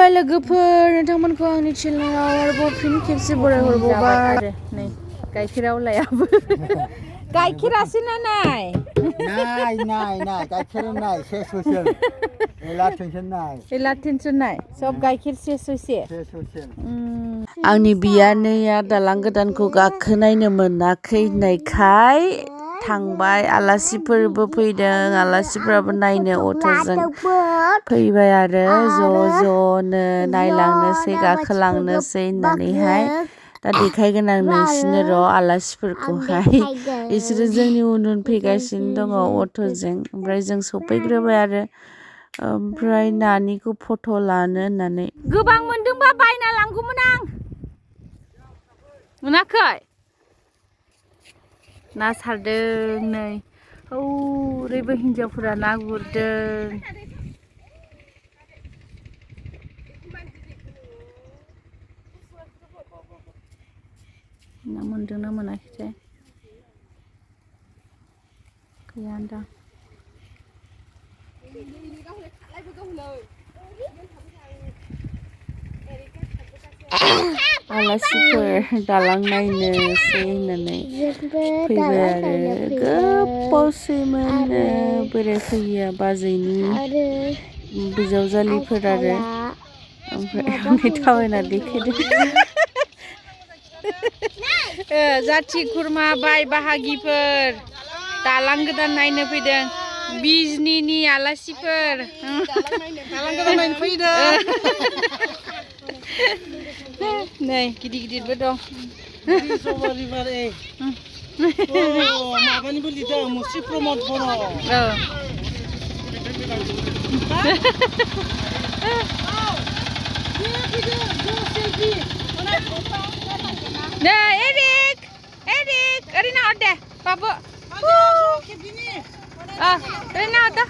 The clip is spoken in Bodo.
खुलुमबाय लोगोफोर नोंथांमोनखौ आंनि चेनेलाव आरोबाव फिन खेबसे बरायहरबावबाय नै गाइखेराव लायाबो गाइखेरासो ना नाय गाइखेर नाय शेष होसेन एला टेनसन नाय सब गाइखेर शेष होसे आंनि बियानैया दालां गोदानखौ गाखोनायनो मोनाखै होननायखाय थांबाय आलासिफोरबो फैदों आलासिफोराबो नायनो अट'जों फैबाय आरो ज''नो नायलांनोसै गाखोलांनोसै होननानैहाय दा देखायगोन आं नोंसिनो र' आलासिफोरखौहाय बिसोरो जोंनि उन फैगासिनो दङ अट'जों ओमफ्राय जों सफैग्रोबाय आरो ओमफ्राय नानिखौ फट' लानो होननानै गोबां मोनदोंबा बायना लांगौमोन आं मोनाखै ना सारदों नै ओरैबो हिन्जावफोरा ना गुरदों ना मोनदोंना मोनाखैथाय गैयानदां आलासिफोर दालां नायनोसै होननानै फैबाय आरो गोबावसैमोन बेरायफैया बाजैनि बिजावजालिफोर आरो ओमफ्राय आंनि थाबायना देखायदों जाथि खुरमा बाय बाहागिफोर दालां गोदान नायनो फैदों बिजनिनि आलासिफोर दालां गोदान नायनो फैदों नै गिदिर गिदिरबो दं माबानिबो लिरदों मुस्रि प्रमद बर' नै एरिक ओरैनो हर दे बाबु ओरैनो हर दा